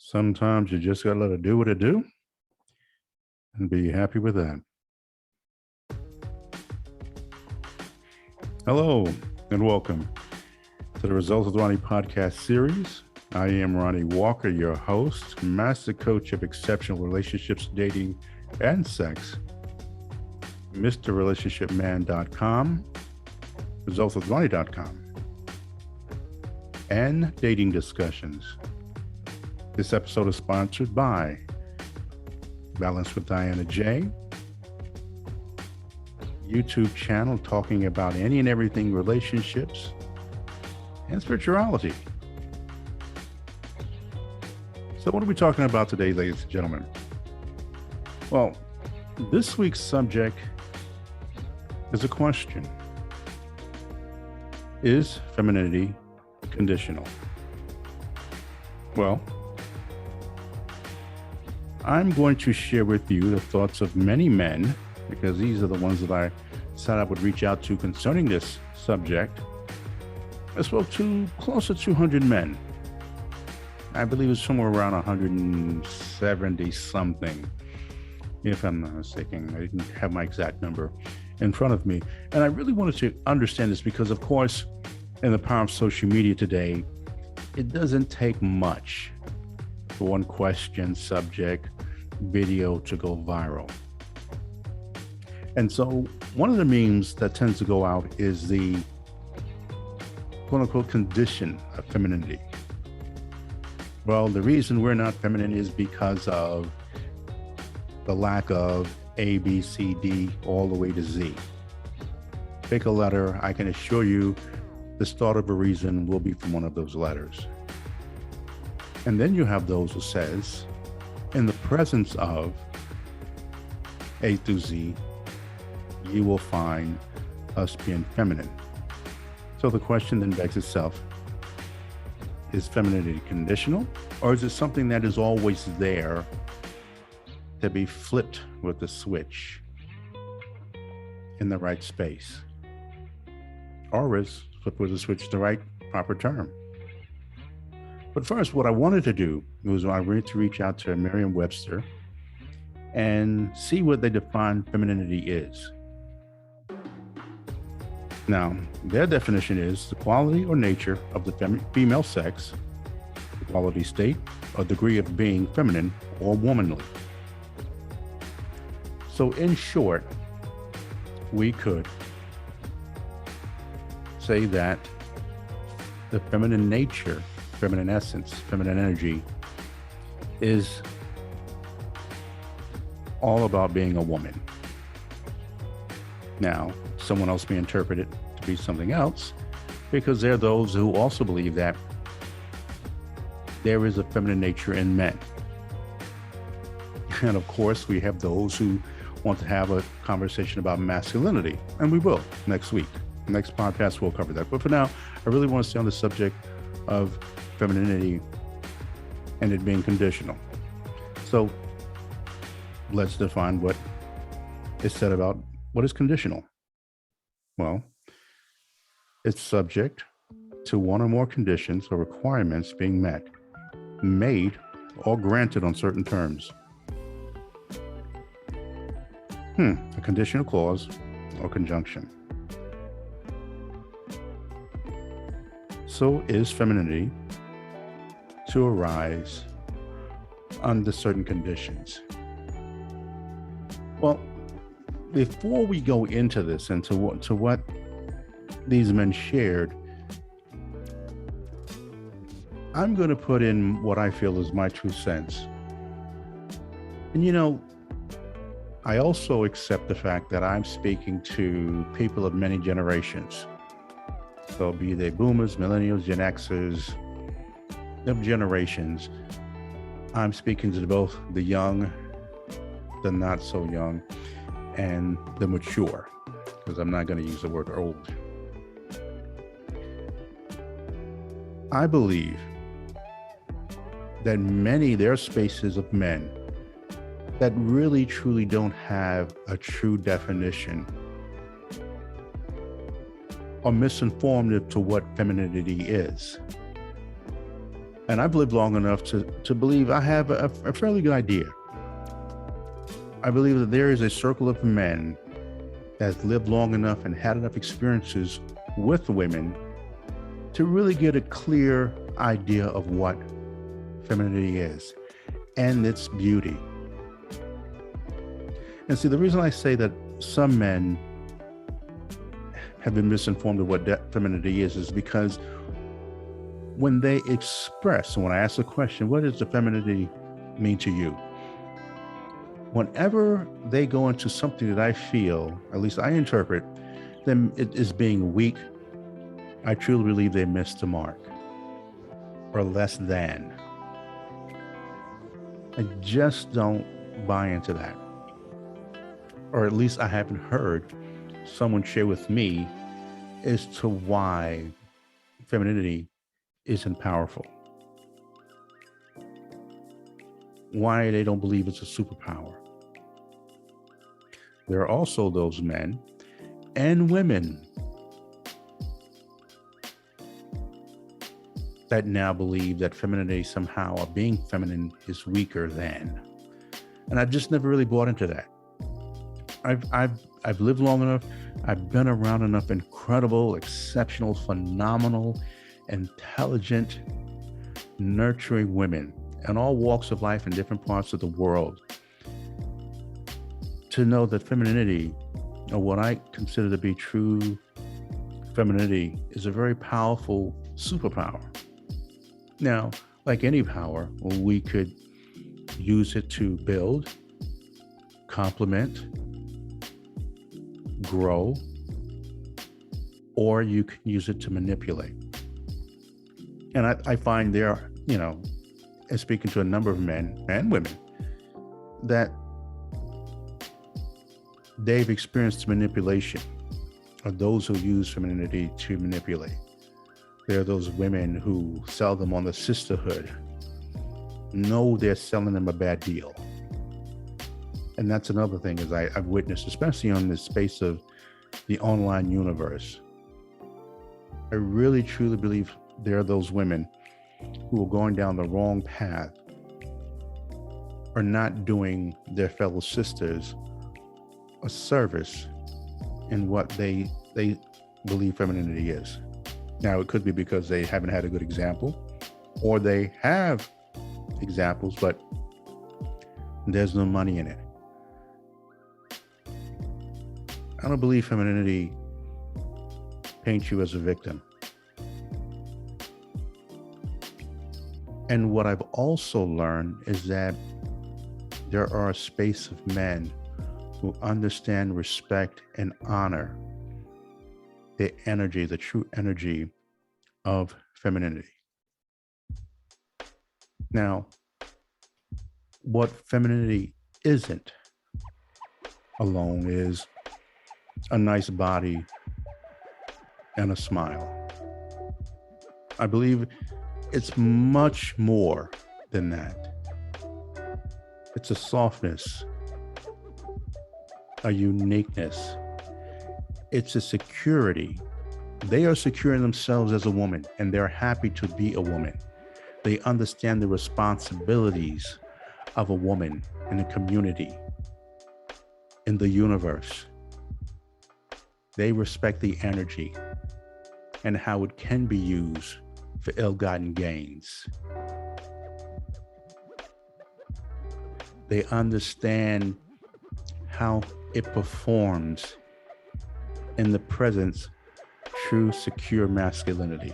Sometimes you just gotta let it do what it do and be happy with that. Hello and welcome to the Results with Ronnie podcast series. I am Ronnie Walker, your host, master coach of exceptional relationships, dating, and sex. MrRelationshipMan.com, ResultsWithRonnie.com, and Dating Discussions. This episode is sponsored by Balance with Diana J, YouTube channel talking about any and everything relationships and spirituality. So what are we talking about today, ladies and gentlemen? Well, this week's subject is a question. Is femininity conditional? Well, I'm going to share with you the thoughts of many men, because these are the ones that I said I would reach out to concerning this subject. I spoke to close to 200 men. I believe it's somewhere around 170 something, if I'm not mistaken. I didn't have my exact number in front of me. And I really wanted to understand this because, of course, in the power of social media today, it doesn't take much for one question, subject, video to go viral. And so one of the memes that tends to go out is the quote unquote condition of femininity. Well, the reason we're not feminine is because of the lack of A, B, C, D, all the way to Z. Pick a letter. I can assure you the start of a reason will be from one of those letters. And then you have those who says, in the presence of A through Z, you will find us being feminine. So the question then begs itself, is femininity conditional, or is it something that is always there to be flipped with a switch in the right space? Or is flip with a switch the right proper term? But first, what I wanted to do was I wanted to reach out to Merriam-Webster and see what they define femininity is. Now, their definition is the quality or nature of the female sex, the quality, state, or degree of being feminine or womanly. So in short, we could say that the feminine nature, feminine essence, feminine energy is all about being a woman. Now, someone else may interpret it to be something else, because there are those who also believe that there is a feminine nature in men. And of course, we have those who want to have a conversation about masculinity, and we will next week. Next podcast, we'll cover that. But for now, I really want to stay on the subject of femininity and it being conditional. So let's define what is said about what is conditional. Well, it's subject to one or more conditions or requirements being met, made, or granted on certain terms. A conditional clause or conjunction. So is femininity to arise under certain conditions? Well, before we go into this and to what these men shared, I'm going to put in what I feel is my 2 cents. And I also accept the fact that I'm speaking to people of many generations. So be they boomers, millennials, Gen Xers, of generations. I'm speaking to both the young, the not so young, and the mature, because I'm not going to use the word old. I believe that there are spaces of men that really truly don't have a true definition or misinformed as to what femininity is. And I've lived long enough to believe I have a fairly good idea. I believe that there is a circle of men that lived long enough and had enough experiences with women to really get a clear idea of what femininity is and its beauty. And see, the reason I say that some men have been misinformed of what femininity is because when they express, when I ask the question, what does the femininity mean to you? Whenever they go into something that I feel, at least I interpret them as being weak, I truly believe they missed the mark or less than. I just don't buy into that. Or at least I haven't heard someone share with me as to why femininity isn't powerful. Why they don't believe it's a superpower. There are also those men and women that now believe that femininity somehow, or being feminine, is weaker than. And I've just never really bought into that. I've lived long enough. I've been around enough incredible, exceptional, phenomenal, intelligent, nurturing women in all walks of life in different parts of the world to know that femininity, or what I consider to be true femininity, is a very powerful superpower. Now, like any power, we could use it to build, complement, grow, or you can use it to manipulate. And I find there, and speaking to a number of men and women, that they've experienced manipulation, or those who use femininity to manipulate. There are those women who sell them on the sisterhood, know they're selling them a bad deal. And that's another thing is I've witnessed, especially on the space of the online universe. I really truly believe there are those women who are going down the wrong path, or not doing their fellow sisters a service in what they believe femininity is. Now, it could be because they haven't had a good example, or they have examples, but there's no money in it. I don't believe femininity paints you as a victim. And what I've also learned is that there are a space of men who understand, respect, and honor the energy, the true energy of femininity. Now, what femininity isn't alone is a nice body and a smile. I believe it's much more than that. It's a softness, a uniqueness. It's a security. They are secure in themselves as a woman, and they're happy to be a woman. They understand the responsibilities of a woman in the community, in the universe. They respect the energy and how it can be used for ill-gotten gains. They understand how it performs in the presence true secure masculinity.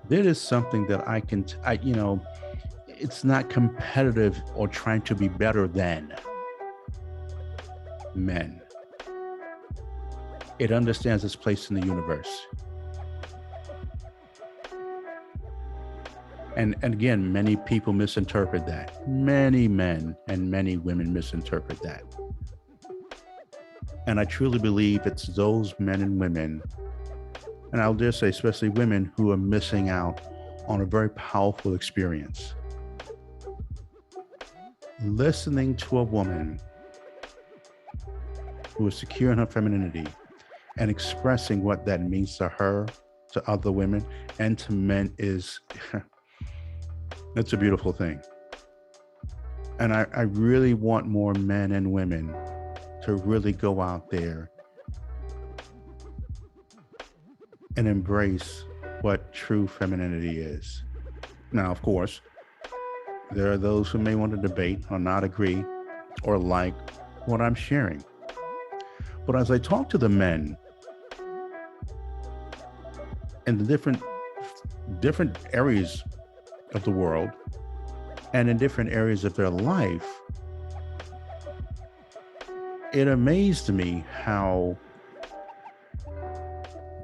There is something that it's not competitive or trying to be better than men. It understands its place in the universe. And again, many people misinterpret that. Many men and many women misinterpret that. And I truly believe it's those men and women, and I'll just say especially women, who are missing out on a very powerful experience. Listening to a woman who is secure in her femininity and expressing what that means to her to other women and to men is it's a beautiful thing. And I really want more men and women to really go out there and embrace what true femininity is. Now, of course, there are those who may want to debate or not agree or like what I'm sharing. But as I talk to the men in the different areas of the world and in different areas of their life, it amazed me how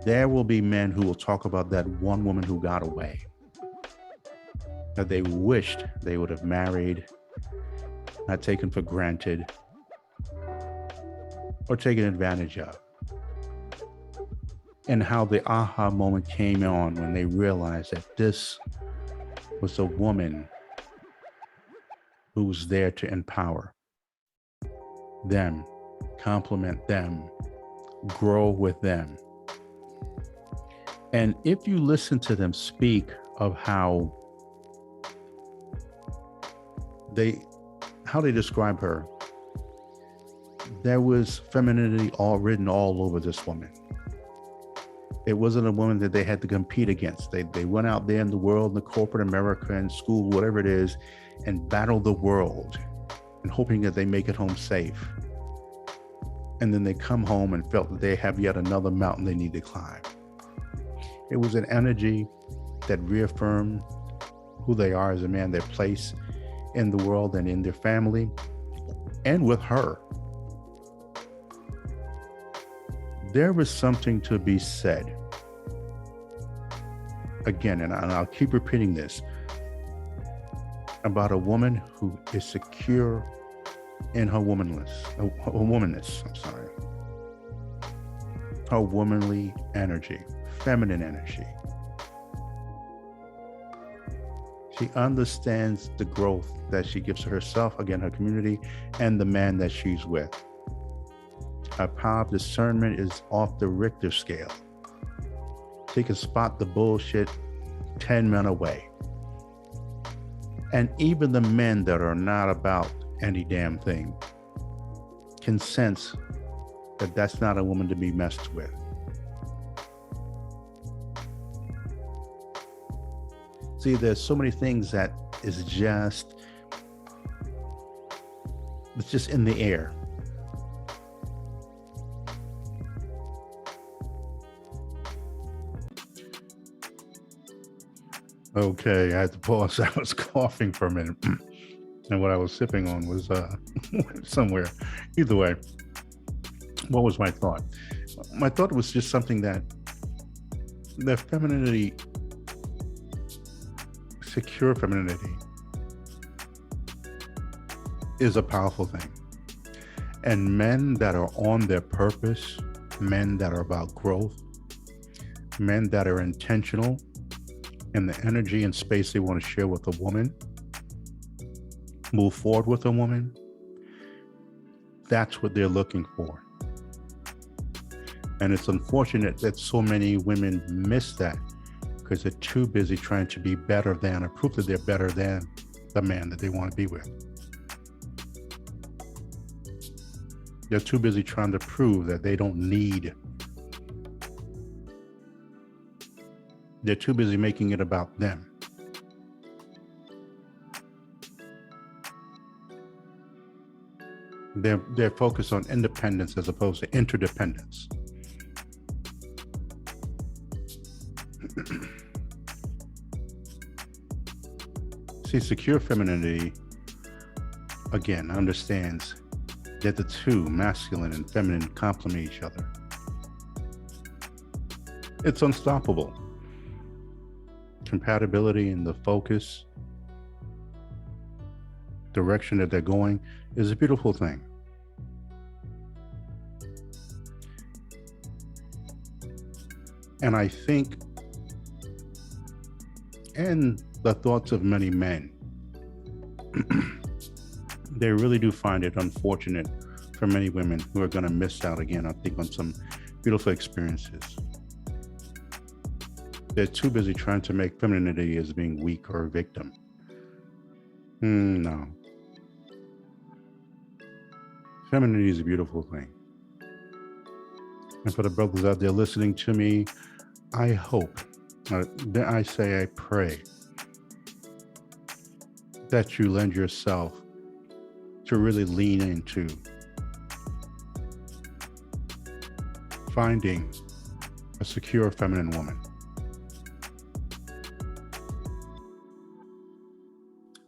there will be men who will talk about that one woman who got away, that they wished they would have married, not taken for granted, or taken advantage of. And how the aha moment came on when they realized that this was a woman who was there to empower them, compliment them, grow with them. And if you listen to them speak of how they describe her, there was femininity all written all over this woman. It wasn't a woman that they had to compete against. They went out there in the world, in the corporate America and school, whatever it is, and battled the world and hoping that they make it home safe. And then they come home and felt that they have yet another mountain they need to climb. It was an energy that reaffirmed who they are as a man, their place in the world and in their family and with her. There is something to be said, again, and I'll keep repeating this, about a woman who is secure in her womanness, her womanly energy, feminine energy. She understands the growth that she gives to herself, again, her community, and the man that she's with. Her power of discernment is off the Richter scale. She can spot the bullshit 10 men away. And even the men that are not about any damn thing can sense that that's not a woman to be messed with. See, there's so many things that is just, it's just in the air. Okay, I had to pause. I was coughing for a minute. And what I was sipping on was somewhere. Either way, what was my thought? My thought was just something that femininity, secure femininity, is a powerful thing. And men that are on their purpose, men that are about growth, men that are intentional in the energy and space they want to share with a woman, move forward with a woman, that's what they're looking for. And it's unfortunate that so many women miss that because they're too busy trying to be better than or prove that they're better than the man that they want to be with. They're too busy trying to prove that they don't need. They're too busy making it about them. They're focused on independence as opposed to interdependence. See, secure femininity, again, understands that the two, masculine and feminine, complement each other. It's unstoppable. Compatibility and the focus, direction that they're going is a beautiful thing. And I think, and the thoughts of many men, they really do find it unfortunate for many women who are going to miss out again, I think, on some beautiful experiences. They're too busy trying to make femininity as being weak or a victim. No. Femininity is a beautiful thing. And for the brothers out there listening to me, I hope, I pray that you lend yourself to really lean into finding a secure feminine woman.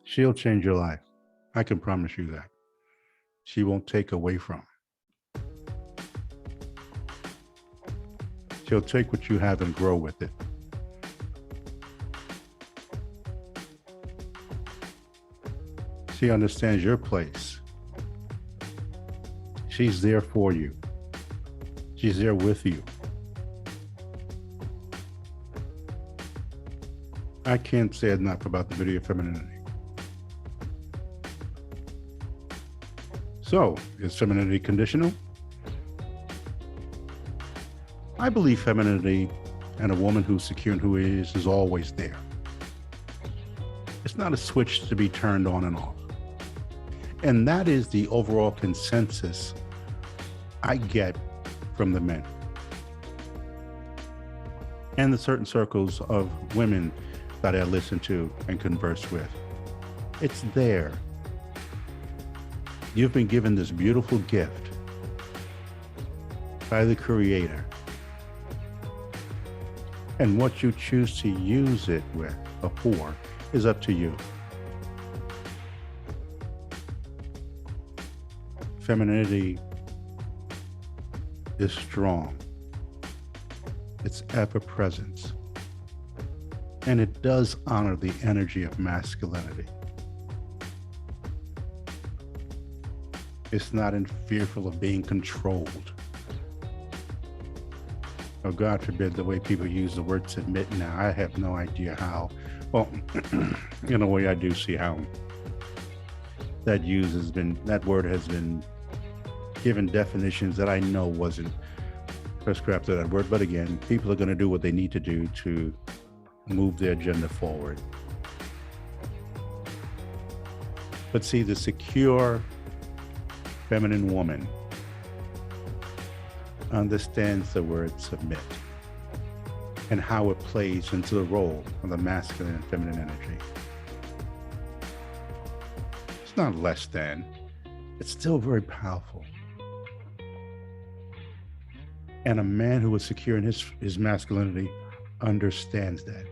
She'll change your life. I can promise you that. She won't take away from. She'll take what you have and grow with it. She understands your place. She's there for you. She's there with you. I can't say enough about the beauty of femininity. So, is femininity conditional? I believe femininity and a woman who's secure and who is always there. It's not a switch to be turned on and off. And that is the overall consensus I get from the men and the certain circles of women that I listen to and converse with. It's there. You've been given this beautiful gift by the Creator. And what you choose to use it with or for is up to you. Femininity is strong. It's ever present. And it does honor the energy of masculinity. It's not fearful of being controlled. Oh, God forbid the way people use the word submit now. I have no idea how. Well, in a way I do see how that word has been given definitions that I know wasn't prescribed to that word. But again, people are going to do what they need to do to move their agenda forward. But see, the secure feminine woman understands the word submit and how it plays into the role of the masculine and feminine energy. It's not less than, it's still very powerful. And a man who is secure in his masculinity understands that.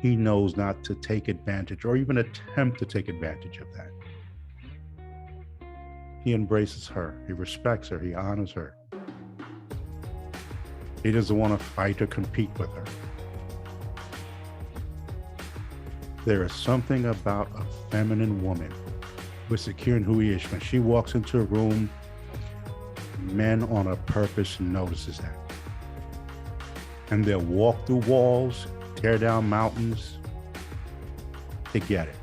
He knows not to take advantage or even attempt to take advantage of that. He embraces her, he respects her, he honors her. He doesn't want to fight or compete with her. There is something about a feminine woman who is secure in who he is. When she walks into a room, men on a purpose notices that. And they'll walk through walls, tear down mountains to get it.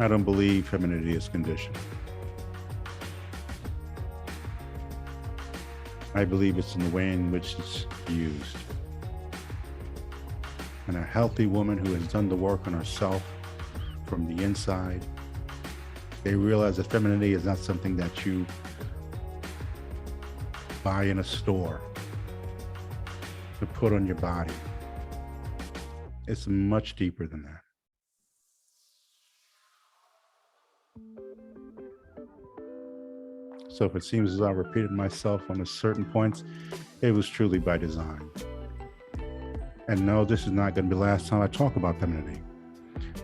I don't believe femininity is conditional. I believe it's in the way in which it's used. And a healthy woman who has done the work on herself from the inside, they realize that femininity is not something that you buy in a store to put on your body. It's much deeper than that. So if it seems as I repeated myself on a certain points, it was truly by design. And no, this is not going to be the last time I talk about femininity,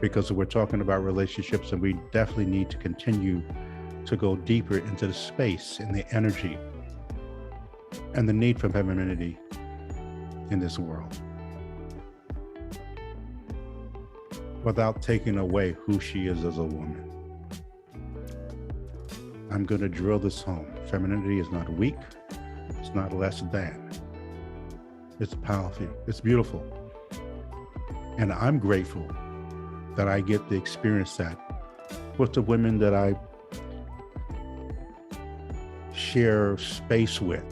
because we're talking about relationships and we definitely need to continue to go deeper into the space and the energy and the need for femininity in this world without taking away who she is as a woman. I'm going to drill this home. Femininity is not weak. It's not less than. It's powerful. It's beautiful. And I'm grateful that I get to experience that with the women that I share space with.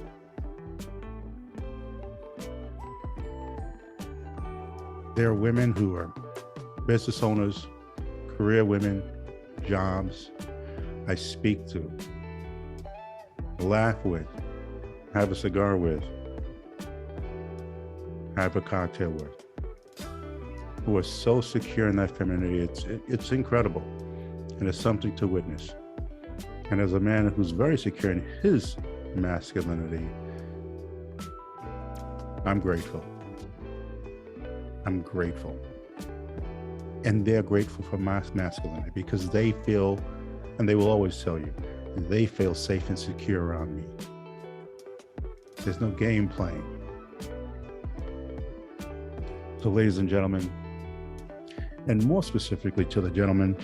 There are women who are business owners, career women, jobs I speak to, laugh with, have a cigar with, have a cocktail with, who are so secure in that femininity. It's incredible, and it's something to witness. And as a man who's very secure in his masculinity, I'm grateful. I'm grateful. And they're grateful for my masculinity because they feel, and they will always tell you, they feel safe and secure around me. There's no game playing. So ladies and gentlemen, and more specifically to the gentlemen,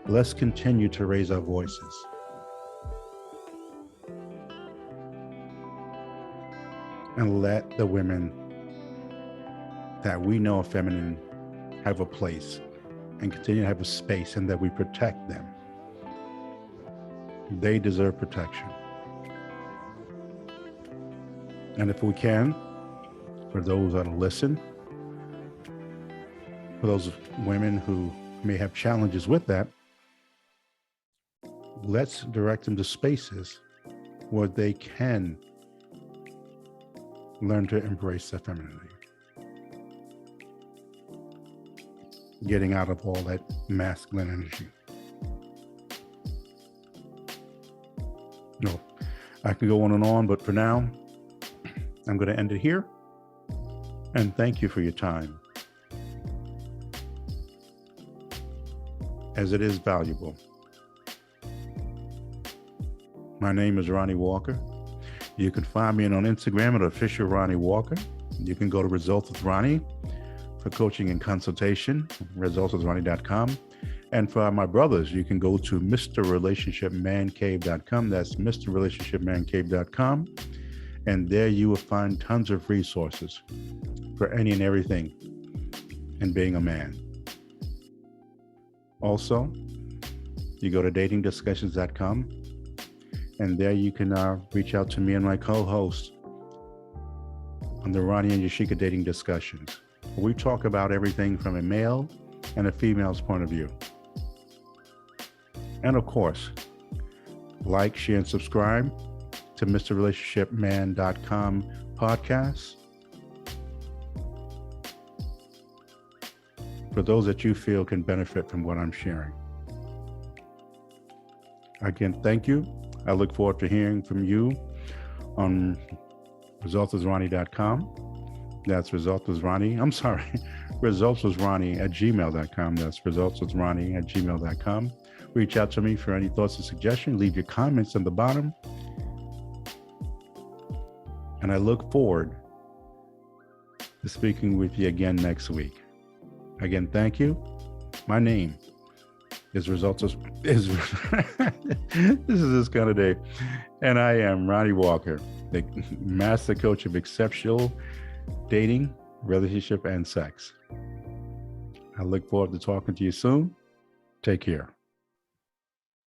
let's continue to raise our voices. And let the women that we know are feminine have a place and continue to have a space, and that we protect them. They deserve protection. And if we can, for those that listen, for those women who may have challenges with that, let's direct them to spaces where they can learn to embrace their femininity. Getting out of all that masculine energy. No, I could go on, but for now, I'm going to end it here. And thank you for your time, as it is valuable. My name is Ronnie Walker. You can find me on Instagram at official Ronnie Walker. You can go to Results with Ronnie for coaching and consultation, resultswithronnie.com. And for my brothers, you can go to MrRelationshipManCave.com. That's MrRelationshipManCave.com. And there you will find tons of resources for any and everything in being a man. Also, you go to datingdiscussions.com, and there you can reach out to me and my co-host on the Ronnie and Yashika Dating Discussions. We talk about everything from a male and a female's point of view. And of course, like, share, and subscribe to MrRelationshipMan.com podcast. For those that you feel can benefit from what I'm sharing. Again, thank you. I look forward to hearing from you on resultswithronnie.com. That's resultswithronnie. I'm sorry, resultswithronnie@gmail.com. That's resultswithronnie@gmail.com. Reach out to me for any thoughts and suggestions. Leave your comments on the bottom. And I look forward to speaking with you again next week. Again, thank you. My name is this is this kind of day. And I am Ronnie Walker, the master coach of exceptional dating, relationship, and sex. I look forward to talking to you soon. Take care.